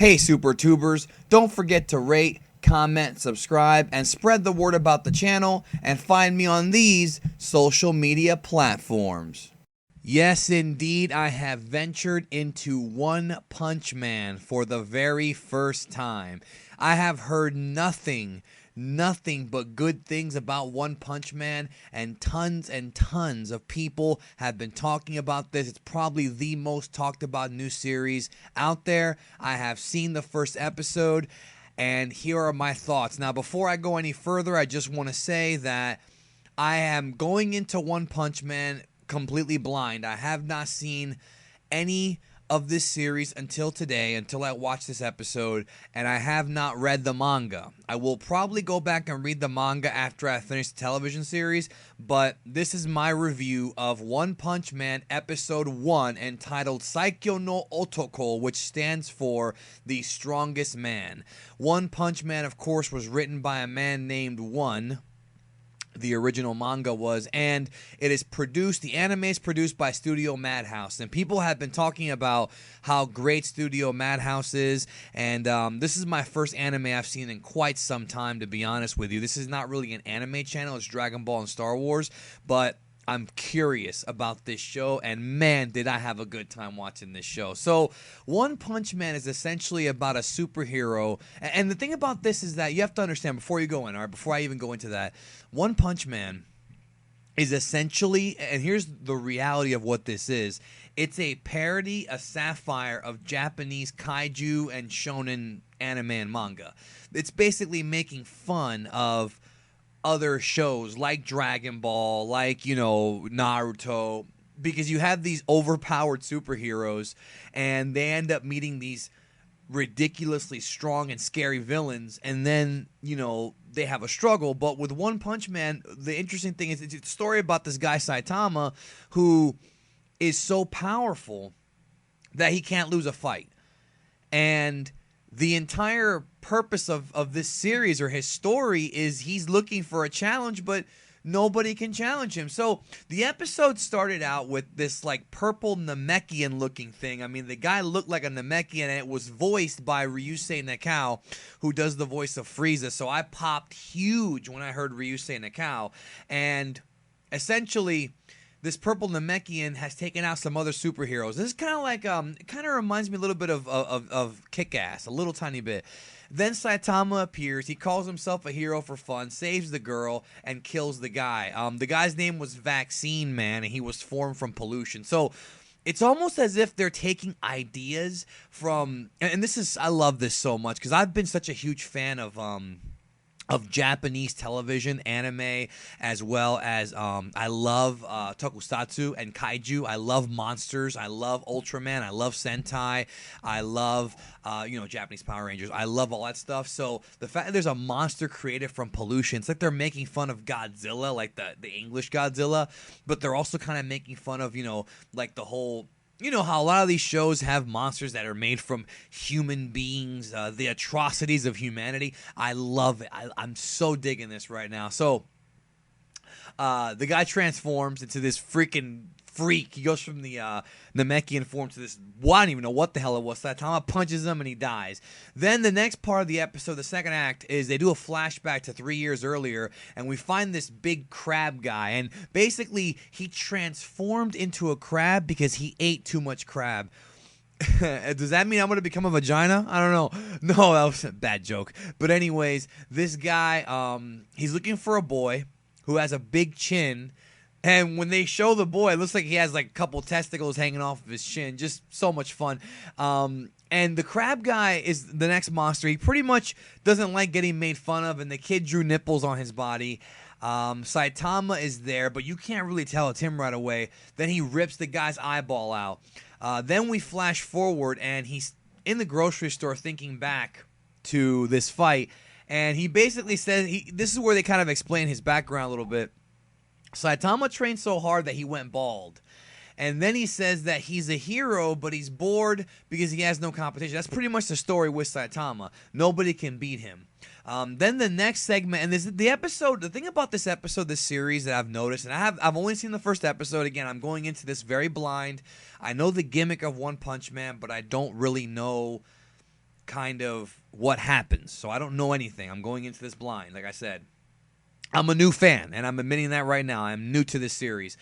Hey Super Tubers, don't forget to rate, comment, subscribe, and spread the word about the channel, and find me on these social media platforms. Yes, indeed, I have ventured into One Punch Man for the very first time. I have heard nothing but good things about One Punch Man, and tons of people have been talking about this. It's probably the most talked about new series out there. I have seen the first episode, and here are my thoughts. Now, before I go any further, I just want to say that I am going into One Punch Man completely blind. I have not seen any of this series until today, until I watched this episode, and I have not read the manga. I will probably go back and read the manga after I finish the television series, but this is my review of One Punch Man Episode 1, entitled Saikyo no Otoko, which stands for The Strongest Man. One Punch Man, of course, was written by a man named One. The original manga was, and it is produced, the anime is produced by Studio Madhouse, and people have been talking about how great Studio Madhouse is, and this is my first anime I've seen in quite some time, to be honest with you. This is not really an anime channel, it's Dragon Ball and Star Wars, but I'm curious about this show, and man, did I have a good time watching this show. So, One Punch Man is essentially about a superhero, and the thing about this is that you have to understand, before you go in, all right, before I even go into that, One Punch Man is essentially, and here's the reality of what this is, it's a parody, a satire of Japanese kaiju and shonen anime and manga. It's basically making fun of other shows like Dragon Ball, like, you know, Naruto, because you have these overpowered superheroes and they end up meeting these ridiculously strong and scary villains, and then, you know, they have a struggle. But with One Punch Man, the interesting thing is it's a story about this guy Saitama who is so powerful that he can't lose a fight. And the entire purpose of this series, or his story, is he's looking for a challenge, but nobody can challenge him. So the episode started out with this like purple Namekian looking thing. I mean, the guy looked like a Namekian, and it was voiced by Ryusei Nakao, who does the voice of Frieza. So I popped huge when I heard Ryusei Nakao, and essentially this purple Namekian has taken out some other superheroes. This is kind of like, it kind of reminds me a little bit of Kick-Ass, a little tiny bit. Then Saitama appears. He calls himself a hero for fun, saves the girl, and kills the guy. The guy's name was Vaccine Man, and he was formed from pollution. So it's almost as if they're taking ideas from, and this is, I love this so much, because I've been such a huge fan of Japanese television, anime, as well as I love tokusatsu and kaiju. I love monsters. I love Ultraman. I love Sentai. I love Japanese Power Rangers. I love all that stuff. So the fact that there's a monster created from pollution, it's like they're making fun of Godzilla, like the English Godzilla, but they're also kind of making fun of, like the whole, you know how a lot of these shows have monsters that are made from human beings, the atrocities of humanity. I love it. I'm so digging this right now. So the guy transforms into this freaking freak. He goes from the Namekian form to this, well, I don't even know what the hell it was. Saitama punches him and he dies. Then the next part of the episode, the second act, is they do a flashback to 3 years earlier, and we find this big crab guy. And basically, he transformed into a crab because he ate too much crab. Does that mean I'm going to become a vagina? I don't know. No, that was a bad joke. But anyways, this guy, he's looking for a boy who has a big chin. And when they show the boy, it looks like he has like a couple testicles hanging off of his chin. Just so much fun. And the crab guy is the next monster. He pretty much doesn't like getting made fun of, and the kid drew nipples on his body. Saitama is there, but you can't really tell it's him right away. Then he rips the guy's eyeball out. Then we flash forward, and he's in the grocery store thinking back to this fight. And he basically says, this is where they kind of explain his background a little bit. Saitama trained so hard that he went bald. And then he says that he's a hero, but he's bored because he has no competition. That's pretty much the story with Saitama. Nobody can beat him. Then the next segment, and this the episode. The thing about this episode, this series that I've noticed, and I've only seen the first episode. Again, I'm going into this very blind. I know the gimmick of One Punch Man, but I don't really know kind of what happens. So I don't know anything. I'm going into this blind. Like I said, I'm a new fan, and I'm admitting that right now. I'm new to this series.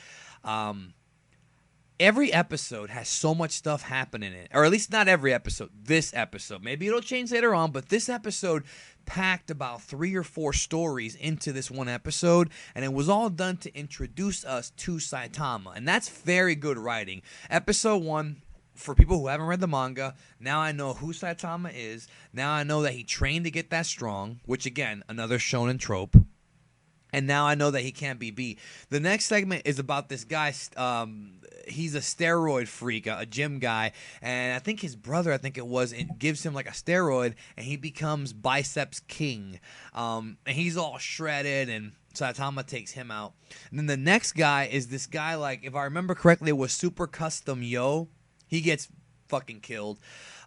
Every episode has so much stuff happen in it, or at least not every episode. This episode, maybe it'll change later on, but this episode packed about 3 or 4 stories into this one episode, and it was all done to introduce us to Saitama, and that's very good writing. Episode 1, for people who haven't read the manga, now I know who Saitama is. Now I know that he trained to get that strong, which again, another shonen trope. And now I know that he can't be beat. The next segment is about this guy. He's a steroid freak, a gym guy. And I think his brother, it gives him like a steroid. And he becomes Biceps King. And he's all shredded. And Saitama takes him out. And then the next guy is this guy, like, if I remember correctly, it was Super Custom Yo. He gets fucking killed.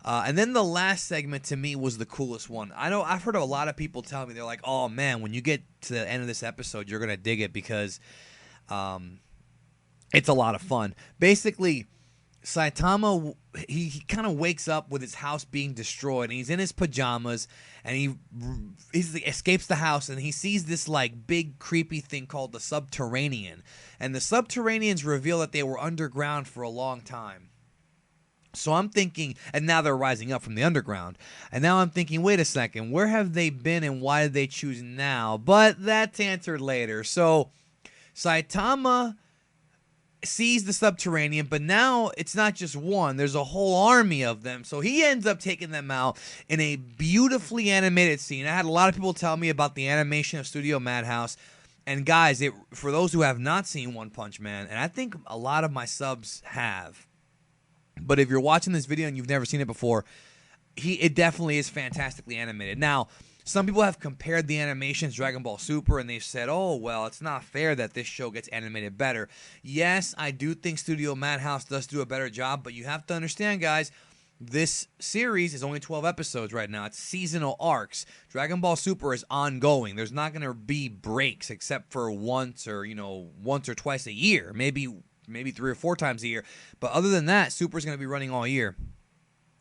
And then the last segment to me was the coolest one. I know I've heard a lot of people tell me, they're like, oh man, when you get to the end of this episode, you're going to dig it because it's a lot of fun. Basically, Saitama, he kind of wakes up with his house being destroyed, and he's in his pajamas, and he escapes the house, and he sees this like big creepy thing called the Subterranean. And the Subterraneans reveal that they were underground for a long time. So I'm thinking, and now they're rising up from the underground. And now I'm thinking, wait a second, where have they been and why did they choose now? But that's answered later. So Saitama sees the Subterranean, but now it's not just one. There's a whole army of them. So he ends up taking them out in a beautifully animated scene. I had a lot of people tell me about the animation of Studio Madhouse. And guys, for those who have not seen One Punch Man, and I think a lot of my subs have, but if you're watching this video and you've never seen it before, it definitely is fantastically animated. Now, some people have compared the animations to Dragon Ball Super, and they've said, oh, well, it's not fair that this show gets animated better. Yes, I do think Studio Madhouse does do a better job, but you have to understand, guys, this series is only 12 episodes right now. It's seasonal arcs. Dragon Ball Super is ongoing. There's not going to be breaks except for once or twice a year, maybe 3 or 4 times a year. But other than that, Super's going to be running all year.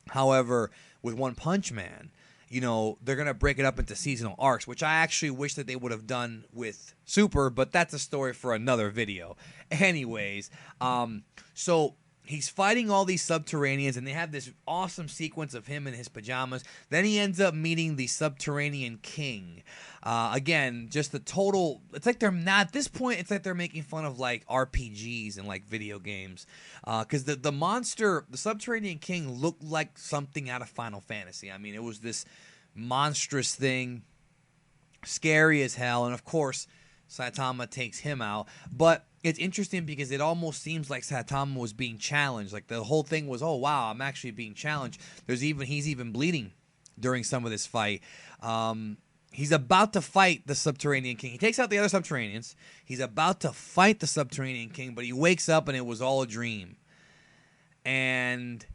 However, with One Punch Man, they're going to break it up into seasonal arcs, which I actually wish that they would have done with Super, but that's a story for another video. Anyways, so he's fighting all these Subterraneans, and they have this awesome sequence of him in his pajamas. Then he ends up meeting the Subterranean King. Again, just the total, it's like they're not, at this point, it's like they're making fun of like RPGs and like video games. Because the monster, the Subterranean King, looked like something out of Final Fantasy. I mean, it was this monstrous thing, scary as hell, and of course, Saitama takes him out. But it's interesting because it almost seems like Saitama was being challenged. Like the whole thing was, oh wow, I'm actually being challenged. He's even bleeding during some of this fight. He's about to fight the Subterranean King. He takes out the other Subterraneans. He's about to fight the Subterranean King, but he wakes up and it was all a dream. And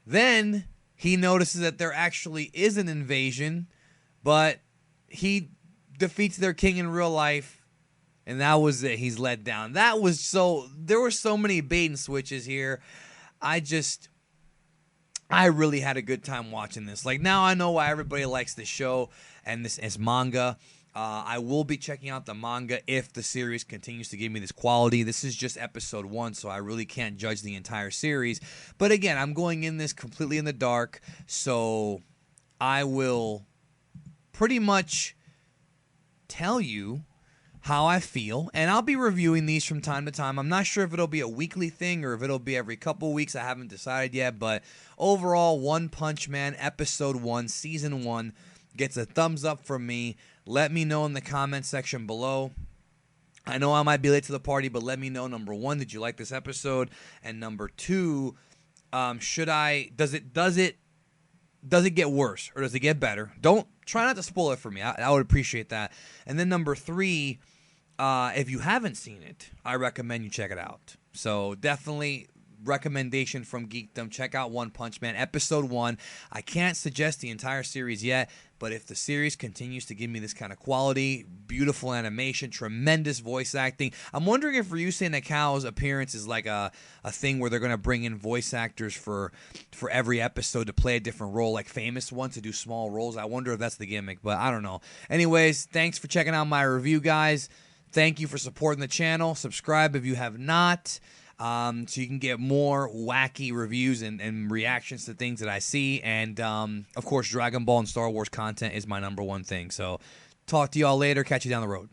then he notices that there actually is an invasion, but he defeats their king in real life, and that was it. He's let down. There were so many bait and switches here. I really had a good time watching this. Like, now I know why everybody likes this show and this as manga. I will be checking out the manga if the series continues to give me this quality. This is just episode 1, so I really can't judge the entire series. But again, I'm going in this completely in the dark, so I will pretty much tell you how I feel, and I'll be reviewing these from time to time. I'm not sure if it'll be a weekly thing or if it'll be every couple weeks. I haven't decided yet, but overall, One Punch Man Episode 1, Season 1 gets a thumbs up from me. Let me know in the comment section below. I know I might be late to the party, but let me know, number 1, did you like this episode? And number 2, does it get worse or does it get better? Try not to spoil it for me. I would appreciate that. And then number 3, if you haven't seen it, I recommend you check it out. So definitely recommendation from Geekdom. Check out One Punch Man episode 1. I can't suggest the entire series yet, but if the series continues to give me this kind of quality, beautiful animation, tremendous voice acting, I'm wondering if Ryusei Nakau's appearance is like a thing where they're going to bring in voice actors for every episode to play a different role, like famous ones to do small roles. I wonder if that's the gimmick, but I don't know. Anyways, thanks for checking out my review, guys. Thank you for supporting the channel. Subscribe if you have not, so you can get more wacky reviews and reactions to things that I see. And, of course, Dragon Ball and Star Wars content is my #1 thing. So talk to y'all later. Catch you down the road.